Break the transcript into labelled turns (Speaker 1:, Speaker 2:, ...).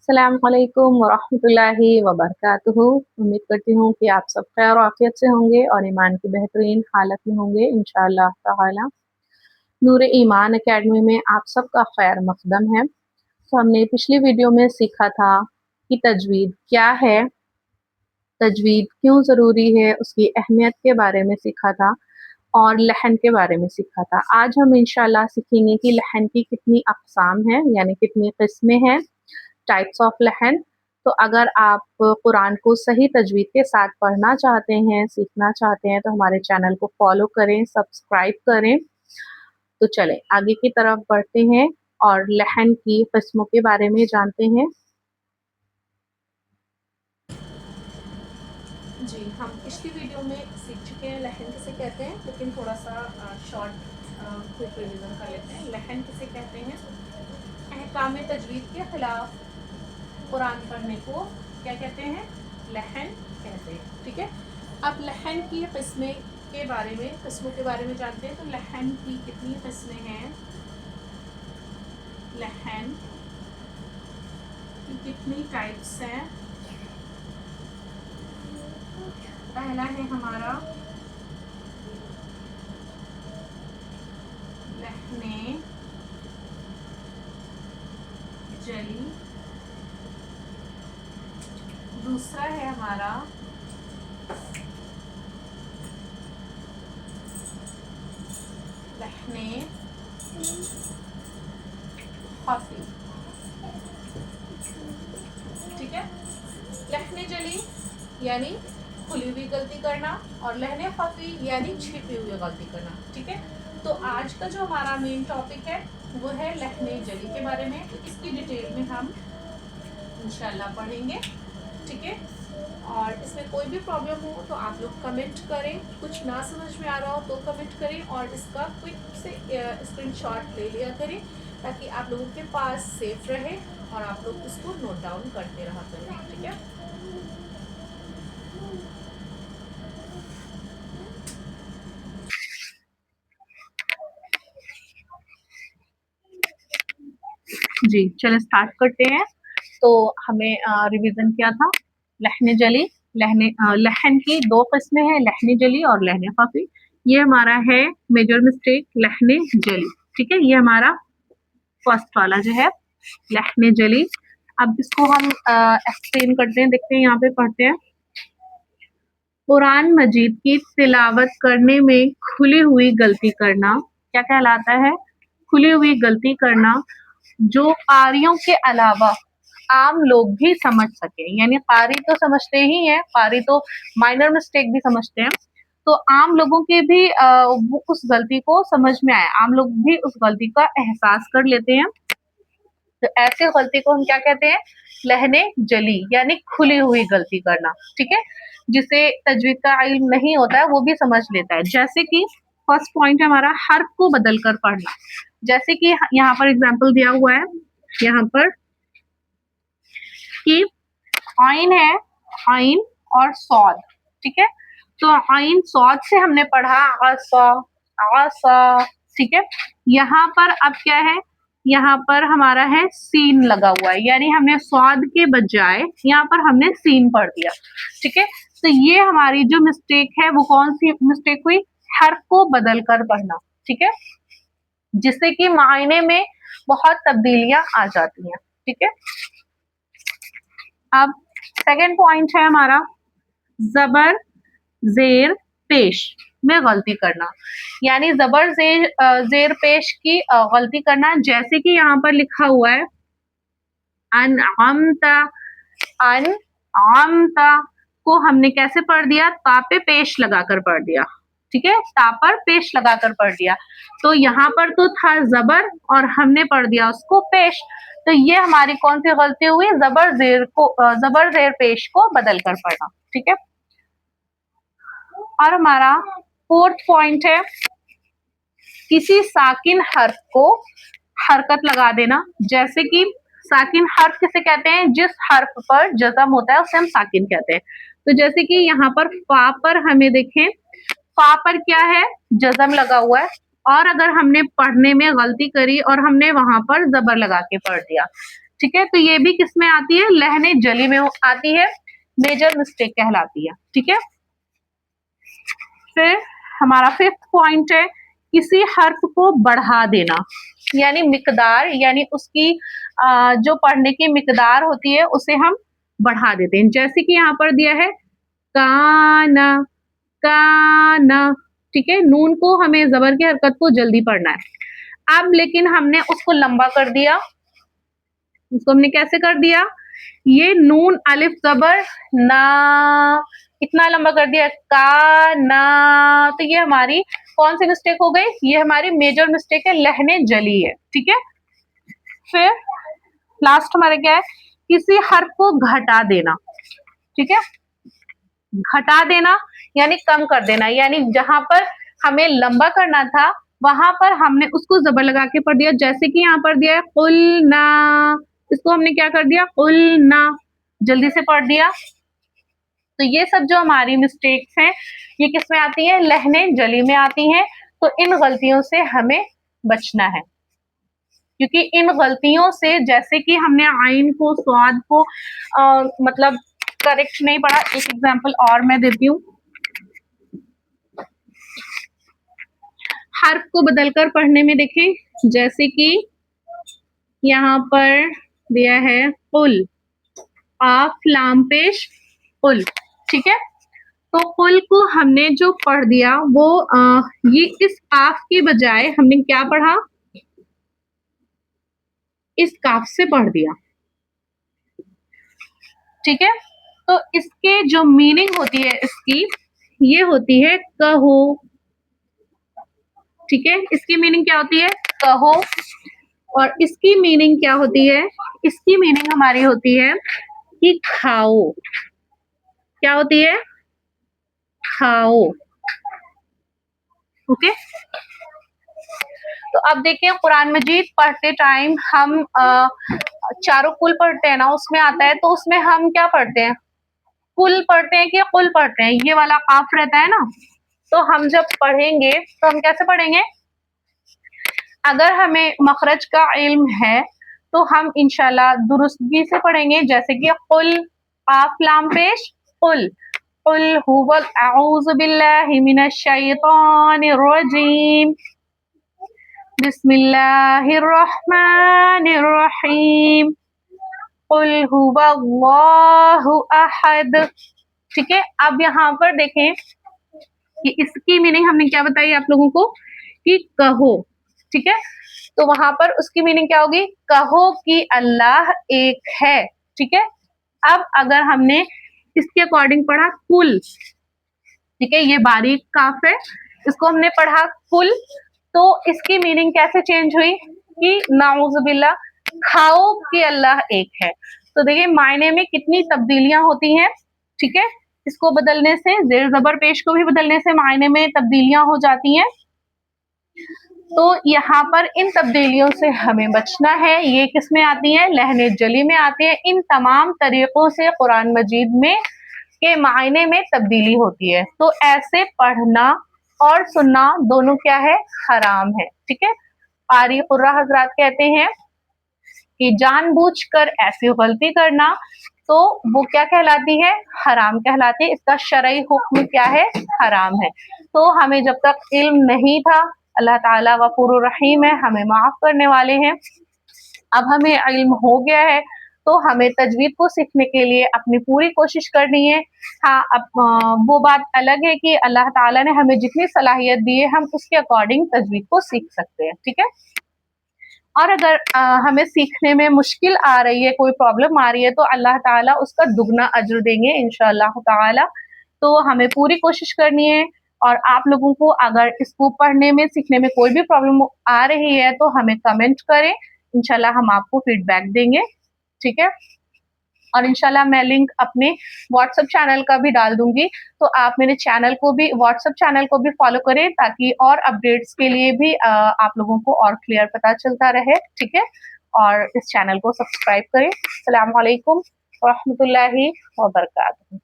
Speaker 1: अस्सलाम वालेकुम वरहमतुल्लाहि वबरकातुहू। उम्मीद करती हूँ कि आप सब खैर और आफियत से होंगे और ईमान की बेहतरीन हालत में होंगे इंशाअल्लाह ताला। नूर ईमान एकेडमी में आप सबका खैर मकदम है। तो हमने पिछली वीडियो में सीखा था कि तजवीद क्या है, तजवीद क्यों ज़रूरी है, उसकी अहमियत के बारे में सीखा था और लहन के बारे में सीखा था। आज हम इंशाअल्लाह सीखेंगे कि लहन की कितनी अक़साम हैं, यानी कितनी किस्में हैं, टाइप्स ऑफ लहन। तो अगर आप कुरान को सही तजवीद के साथ पढ़ना चाहते हैं, सीखना चाहते हैं, तो हमारे चैनल को फॉलो करें, सब्सक्राइब करें। तो चलें आगे की तरफ बढ़ते हैं और लहन की किस्मों के बारे में जानते हैं।
Speaker 2: जी, हम पिछली वीडियो में सीख चुके हैं लहन किसे कहते हैं, लेकिन थोड़ा सा शॉर्ट क्विक रिवीजन कर लेते हैं। लहन किसे कहते हैं? अहकाम तजवीद के खिलाफ कुरान पढ़ने को क्या कहते हैं? लहन कहते हैं। ठीक है, अब लहन की किस्मों के बारे में जानते हैं। तो लहन की कितनी किस्में हैं? लहन की कितनी टाइप्स हैं? पहला है हमारा लहने जली, दूसरा है हमारा लहने खफी। ठीक है, लहने जली यानी खुली हुई गलती करना और लहने खफी यानी छिपी हुई गलती करना। ठीक है, तो आज का जो हमारा मेन टॉपिक है वो है लहने जली के बारे में। तो इसकी डिटेल में हम इंशाल्लाह पढ़ेंगे। ठीक है, और इसमें कोई भी प्रॉब्लम हो तो आप लोग कमेंट करें, कुछ ना समझ में आ रहा हो तो कमेंट करें और इसका क्विक से स्क्रीनशॉट ले लिया करें ताकि आप लोगों के पास सेफ रहे और आप लोग इसको नोट डाउन करते रहा करें। ठीक है,
Speaker 1: जी चले स्टार्ट करते हैं। तो हमें रिवीजन क्या था? लहने जली, लहन की दो किस्में हैं, लहने जली और लहने खफी। ये हमारा है मेजर मिस्टेक, लहने जली। ठीक है, ये हमारा फर्स्ट वाला जो है लहने जली। अब इसको हम एक्सप्लेन करते हैं, देखते हैं, यहाँ पे पढ़ते हैं। कुरान मजीद की तिलावत करने में खुली हुई गलती करना क्या कहलाता है? खुली हुई गलती करना जो कारियों के अलावा आम लोग भी समझ सके, यानी कारी तो समझते ही हैं, कारी तो माइनर मिस्टेक भी समझते हैं, तो आम लोगों के भी वो उस गलती को समझ में आए, आम लोग भी उस गलती का एहसास कर लेते हैं। तो ऐसे गलती को हम क्या कहते हैं? लहने जली, यानी खुली हुई गलती करना। ठीक है, जिसे तजवीद का इल्म नहीं होता है वो भी समझ लेता है। जैसे कि फर्स्ट पॉइंट है हमारा हर्फ को बदल कर पढ़ना। जैसे कि यहाँ पर एग्जाम्पल दिया हुआ है, यहाँ पर कि आइन है, आइन और सौद। ठीक है, तो आइन सौद से हमने पढ़ा आसा। ठीक है, यहाँ पर अब क्या है? यहाँ पर हमारा है सीन लगा हुआ है, यानी हमने स्वाद के बजाय यहाँ पर हमने सीन पढ़ दिया। ठीक है, तो ये हमारी जो मिस्टेक है वो कौन सी मिस्टेक हुई? हर्फ को बदल कर पढ़ना। ठीक है, जिससे कि मायने में बहुत तब्दीलियां आ जाती हैं। ठीक है, अब सेकंड पॉइंट है हमारा जबर जेर पेश में गलती करना, यानी जबर जेर पेश की गलती करना। जैसे कि यहाँ पर लिखा हुआ है अनअमता, अनअमता को हमने कैसे पढ़ दिया? ता पे पेश लगाकर पढ़ दिया। ठीक है, ता पर पेश लगाकर पढ़ दिया, तो यहाँ पर तो था जबर और हमने पढ़ दिया उसको पेश। तो ये हमारी कौन सी गलती हुई? जबर जेर पेश को बदल कर पढ़ना। ठीक है, और हमारा फोर्थ पॉइंट है किसी साकिन हर्फ को हरकत लगा देना। जैसे कि साकिन हर्फ किसे कहते हैं? जिस हर्फ पर जज़म होता है उसे हम साकिन कहते हैं। तो जैसे कि यहाँ पर फा पर हमें देखें, फा पर क्या है? जज़म लगा हुआ है, और अगर हमने पढ़ने में गलती करी और हमने वहां पर जबर लगा के पढ़ दिया, ठीक है, तो ये भी किस में आती है, लहने जली में आती है, मेजर मिस्टेक कहलाती है। ठीक है, फिर हमारा फिफ्थ पॉइंट है किसी हर्फ को बढ़ा देना, यानी मिकदार, यानी उसकी जो पढ़ने की मिकदार होती है उसे हम बढ़ा देते हैं। जैसे कि यहाँ पर दिया है काना, काना, ठीक है, नून को हमें जबर की हरकत को जल्दी पढ़ना है। अब लेकिन हमने उसको लंबा कर दिया, उसको हमने कैसे कर दिया, ये नून अलिफ जबर ना, इतना लंबा कर दिया का ना, तो ये हमारी कौन सी मिस्टेक हो गई, ये हमारी मेजर मिस्टेक है, लहने जली है। ठीक है, फिर लास्ट हमारे क्या है, किसी हर्फ को घटा देना। ठीक है, घटा देना यानी कम कर देना, यानी जहां पर हमें लंबा करना था वहां पर हमने उसको जबर लगा के पढ़ दिया। जैसे कि यहाँ पर दिया है कुल ना, इसको हमने क्या कर दिया, कुल ना, जल्दी से पढ़ दिया। तो ये सब जो हमारी मिस्टेक्स हैं ये किस में आती है, लहने जली में आती हैं। तो इन गलतियों से हमें बचना है, क्योंकि इन गलतियों से, जैसे कि हमने आइन को, स्वाद को मतलब करेक्ट नहीं पढ़ा। एक एग्जांपल और मैं देती हूँ, हर्फ को बदलकर पढ़ने में देखें, जैसे कि यहाँ पर दिया है कुल, आफ लाम पेश कुल। ठीक है, तो कुल को हमने जो पढ़ दिया वो ये इस काफ के बजाय हमने क्या पढ़ा, इस काफ से पढ़ दिया। ठीक है, तो इसके जो मीनिंग होती है इसकी, ये होती है कहो। ठीक है, इसकी मीनिंग क्या होती है, कहो। और इसकी मीनिंग क्या होती है, इसकी मीनिंग हमारी होती है कि खाओ। क्या होती है, खाओ। ओके, तो अब देखिए कुरान मजीद पढ़ते टाइम हम चारों कुल पढ़ते हैं ना, उसमें आता है, तो उसमें हम क्या पढ़ते हैं, कुल पढ़ते हैं कि कुल पढ़ते हैं, ये वाला काफ रहता है ना। तो हम जब पढ़ेंगे तो हम कैसे पढ़ेंगे, अगर हमें मखरज का इल्म है तो हम इंशाल्लाह दुरुस्तगी से पढ़ेंगे। जैसे कि कुल, काफ लाम पेश कुल, कुल हुवल अऊज़ु बिल्लाहि मिनश शैतानिर रजीम, बिस्मिल्लाहिर रहमानिर रहीम, कुल हुवल्लाहु अहद। ठीक है, अब यहाँ पर देखें कि इसकी मीनिंग हमने क्या बताई आप लोगों को, कि कहो। ठीक है, तो वहां पर उसकी मीनिंग क्या होगी, कहो कि अल्लाह एक है। ठीक है, अब अगर हमने इसके अकॉर्डिंग पढ़ा कुल, ठीक है, ये बारीक काफ है, इसको हमने पढ़ा कुल, तो इसकी मीनिंग कैसे चेंज हुई कि नाउजुबिल्ला, खाओ कि अल्लाह एक है। तो देखिए मायने में कितनी तब्दीलियां होती हैं। ठीक है, इसको बदलने से, जेर जबर पेश को भी बदलने से मायने में तब्दीलियां हो जाती हैं। तो यहाँ पर इन तब्दीलियों से हमें बचना है। ये किस में आती है, लहने जली में आती है। इन तमाम तरीकों से कुरान मजीद में के मायने में तब्दीली होती है। तो ऐसे पढ़ना और सुनना दोनों क्या है, हराम है। ठीक है, कारी कुर्रा हजरात कहते हैं कि जानबूझकर ऐसी गलती करना तो वो क्या कहलाती है, हराम कहलाती है। इसका शरई हुक्म क्या है, हराम है। तो हमें जब तक इल्म नहीं था, अल्लाह ताला गफूर रहीम है, हमें माफ करने वाले हैं। अब हमें इल्म हो गया है तो हमें तजवीद को सीखने के लिए अपनी पूरी कोशिश करनी है। हाँ, अब वो बात अलग है कि अल्लाह ताला ने हमें जितनी सलाहियत दी है हम उसके अकॉर्डिंग तजवीद को सीख सकते हैं। ठीक है, और अगर हमें सीखने में मुश्किल आ रही है, कोई प्रॉब्लम आ रही है, तो अल्लाह ताला उसका दुगना अज्र देंगे इंशाअल्लाह ताला। तो हमें पूरी कोशिश करनी है। और आप लोगों को अगर इसको पढ़ने में, सीखने में कोई भी प्रॉब्लम आ रही है तो हमें कमेंट करें, इंशाल्लाह हम आपको फीडबैक देंगे। ठीक है, और इंशाल्लाह मैं लिंक अपने व्हाट्सएप चैनल का भी डाल दूंगी, तो आप मेरे चैनल को भी, व्हाट्सएप चैनल को भी फॉलो करें, ताकि और अपडेट्स के लिए भी आप लोगों को और क्लियर पता चलता रहे। ठीक है, और इस चैनल को सब्सक्राइब करें। अस्सलाम वालेकुम व रहमतुल्लाहि व बरकातहू।